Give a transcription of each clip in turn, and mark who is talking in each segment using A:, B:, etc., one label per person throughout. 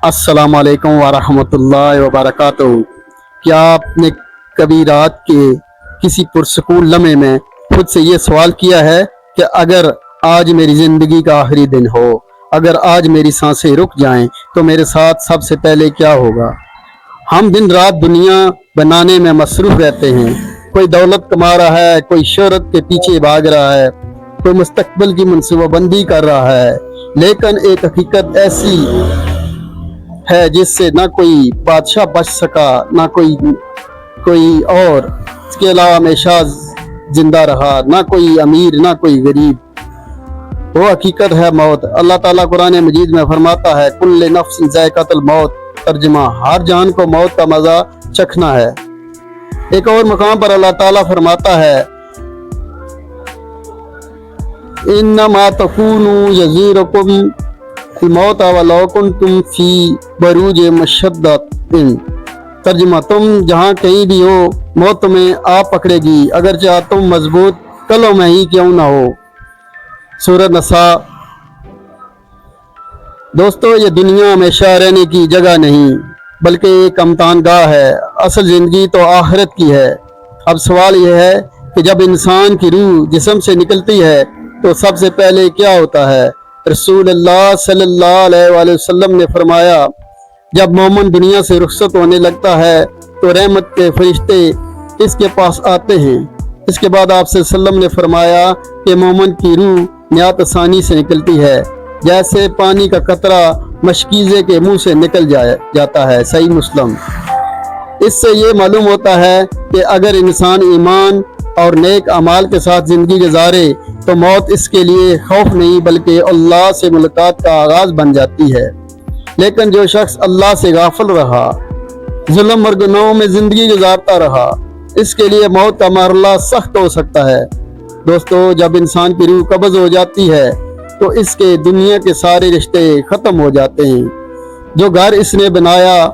A: अस्सलाम वालेकुम वरहमतुल्लाहि वबरकातुहू। क्या आपने कभी रात के किसी पुरसकून लम्हे में खुद से ये सवाल किया है कि अगर आज मेरी ज़िंदगी का आखिरी दिन हो, अगर आज मेरी सांसें रुक जाएं, तो मेरे साथ सबसे पहले क्या होगा? हम दिन रात दुनिया बनाने में मसरूफ़ रहते हैं। कोई दौलत कमा रहा है, कोई शोहरत के पीछे भाग रहा है, कोई मुस्तकबिल की मनसूबाबंदी कर रहा है, लेकिन एक हकीकत ऐसी है जिससे ना कोई बादशाह बच सका, ना कोई और इसके अलावा हमेशा जिंदा रहा, ना कोई अमीर ना कोई गरीब। वो हकीकत है मौत। अल्लाह ताला कुरान मजीद में फरमाता है, कुल्ले नफ्सिन ज़ायक़तुल मौत, तर्जुमा हर जान को मौत का मजा चखना है। एक और मकाम पर अल्लाह ताला फरमाता है, इन्नमा तकूनु यज़ीरुकुम मौत वलौ कुंतुम फी बरूज मुशद्दतिन। तर्जुमा तुम जहाँ कहीं भी हो, मौत तुम्हें आ पकड़ेगी, अगर चाहे तुम मजबूत कलों में ही क्यों ना हो। सूरह नसा। दोस्तों, ये दुनिया हमेशा रहने की जगह नहीं बल्कि एक इम्तिहान गाह है। असल जिंदगी तो आखिरत की है। अब सवाल यह है कि जब इंसान की रूह जिस्म से निकलती है तो सबसे पहले क्या होता है? रसूलुल्लाह सल्लल्लाहु अलैहि वसल्लम ने फरमाया, जब मोमिन दुनिया से रुखसत होने लगता है तो रहमत के फरिश्ते इसके पास आते हैं। इसके बाद आप सल्लल्लाहु अलैहि वसल्लम ने फरमाया कि मोमिन की रूह निहायत आसानी से निकलती है, जैसे पानी का कतरा मशकीज़े के मुंह से निकल जाता है। सही मुस्लिम। इससे ये मालूम होता है कि अगर इंसान ईमान और नेक अमाल के साथ ज़िंदगी गुजारे तो मौत इसके लिए खौफ नहीं बल्कि अल्लाह से मुलाकात का आगाज़ बन जाती है। लेकिन जो शख्स अल्लाह से गाफिल रहा, जुल्म और गुनाहों में ज़िंदगी गुजारता रहा, इसके लिए मौत का मरहला सख्त हो सकता है। दोस्तों, जब इंसान की रूह कब्ज़ हो जाती है तो इसके दुनिया के सारे रिश्ते ख़त्म हो जाते हैं। जो घर इसने बनाया,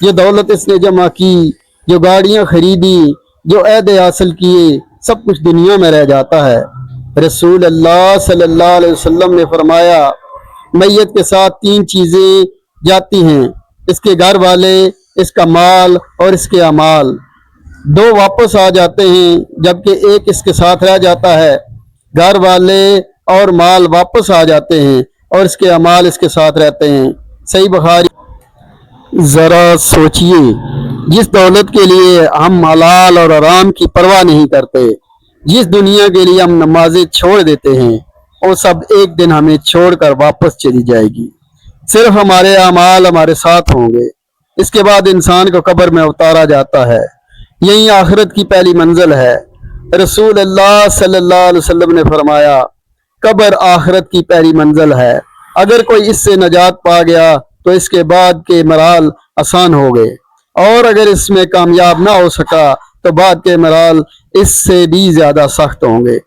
A: जो दौलत इसने जमा की, जो गाड़ियाँ खरीदी, जो अहदे हासिल किए, सब कुछ दुनिया में रह जाता है। रसूल अल्लाह सल्लल्लाहु अलैहि वसल्लम ने फरमाया, मैयत के साथ तीन चीज़ें जाती हैं, इसके घर वाले, इसका माल और इसके अमाल। दो वापस आ जाते हैं जबकि एक इसके साथ रह जाता है। घर वाले और माल वापस आ जाते हैं और इसके अमाल इसके साथ रहते हैं। सही बुखारी। ज़रा सोचिए, जिस दौलत के लिए हम हलाल और हराम की परवाह नहीं करते, जिस दुनिया के लिए हम नमाजें छोड़ देते हैं, वो सब एक दिन हमें छोड़कर वापस चली जाएगी। सिर्फ हमारे अमाल हमारे साथ होंगे। इसके बाद इंसान को कब्र में उतारा जाता है। यही आखिरत की पहली मंजिल है। रसूल अल्लाह सल्लल्लाहु अलैहि वसल्लम ने फरमाया, कब्र आखिरत की पहली मंजिल है। अगर कोई इससे नजात पा गया तो इसके बाद के मराल आसान हो गए, और अगर इसमें कामयाब ना हो सका तो बाद के मराल इससे भी ज्यादा सख्त होंगे।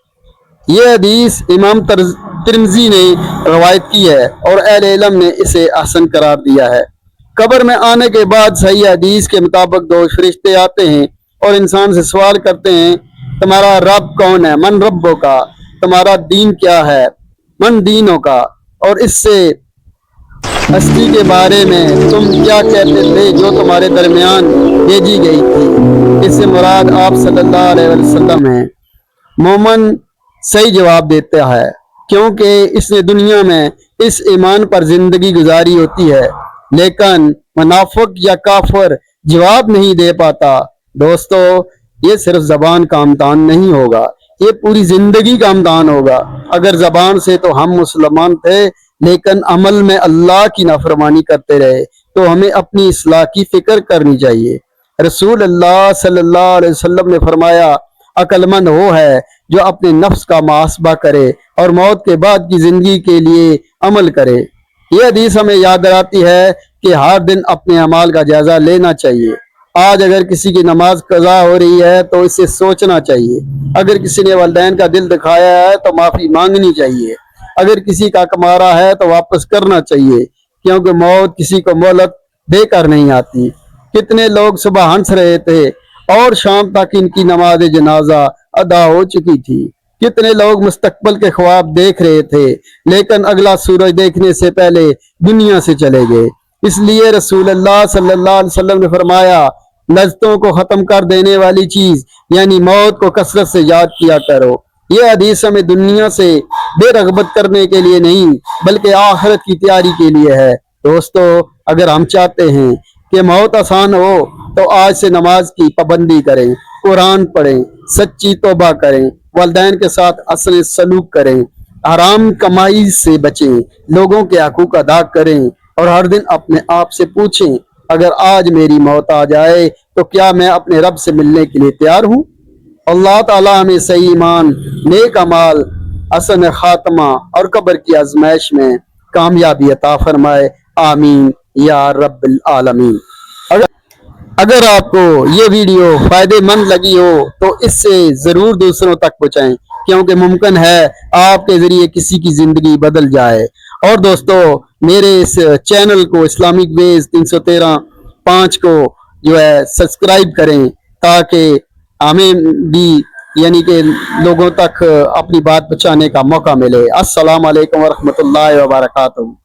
A: ये हदीस इमाम तिरमिज़ी ने रवायत की है और अहले इल्म ने इसे हसन करार दिया है। कब्र में आने के बाद सही हदीस के मुताबिक दो फरिश्ते आते हैं और इंसान से सवाल करते हैं, तुम्हारा रब कौन है? मन रब्बो का। तुम्हारा दीन क्या है? मन दीनों का। और इससे हस्ती के बारे में तुम क्या कहते थे जो तुम्हारे दरमियान भेजी गई थी? इससे मुराद आप सल्लल्लाहु अलैहि वसल्लम है। मोमन सही जवाब देता है क्योंकि इसने दुनिया में इस ईमान पर जिंदगी गुजारी होती है, लेकिन मुनाफिक या काफिर जवाब नहीं दे पाता। दोस्तों, ये सिर्फ जबान का इम्तिहान नहीं होगा, ये पूरी जिंदगी का इम्तिहान होगा। अगर जबान से तो हम मुसलमान थे लेकिन अमल में अल्लाह की नाफरमानी करते रहे तो हमें अपनी इस्लाह की फिक्र करनी चाहिए। रसूल अल्लाह सल्लल्लाहु अलैहि वसल्लम ने फरमाया, अक्लमंद वो है जो अपने नफ्स का मुहासबा करे और मौत के बाद की जिंदगी के लिए अमल करे। ये हदीस हमें याद दिलाती है कि हर दिन अपने अमाल का जायजा लेना चाहिए। आज अगर किसी की नमाज कज़ा हो रही है तो इसे सोचना चाहिए। अगर किसी ने वालिदैन का दिल दिखाया है तो माफी मांगनी चाहिए। अगर किसी का कमारा है तो वापस करना चाहिए, क्योंकि मौत किसी को मोहलत देकर नहीं आती। कितने लोग सुबह हंस रहे थे और शाम तक इनकी नमाज जनाजा अदा हो चुकी थी। कितने लोग मुस्तकबिल के ख्वाब देख रहे थे लेकिन अगला सूरज देखने से पहले दुनिया से चले गए। इसलिए रसूलुल्लाह सल्लल्लाहु अलैहि वसल्लम ने फरमाया, लज्जतों को खत्म कर देने वाली चीज यानी मौत को कसरत से याद किया करो। ये हदीस हमें दुनिया से बेरगबत करने के लिए नहीं बल्कि आखिरत की तैयारी के लिए है। दोस्तों, अगर हम चाहते हैं कि मौत आसान हो तो आज से नमाज की पाबंदी करें, कुरान पढ़ें, सच्ची तौबा करें, वालिदैन के साथ असल सलूक करें, हराम कमाई से बचें, लोगों के हकूक अदा करें और हर दिन अपने आप से पूछें, अगर आज मेरी मौत आ जाए तो क्या मैं अपने रब से मिलने के लिए तैयार हूँ। अल्लाह ताला हमें सही ईमान, नेक अमाल, हसन खात्मा और कब्र की आजमाइश में कामयाबी अता फरमाए। आमीन या रब्बिल आलमीन। अगर आपको ये वीडियो फायदेमंद लगी हो तो इससे जरूर दूसरों तक पहुंचाएं, क्योंकि मुमकिन है आपके जरिए किसी की जिंदगी बदल जाए। और दोस्तों, मेरे इस चैनल को इस्लामिक वेज 313-5 को जो है सब्सक्राइब करें ताकि हमें भी यानी कि लोगों तक अपनी बात पहुंचाने का मौका मिले। अस्सलाम वालेकुम व रहमतुल्लाहि व बरकातहू।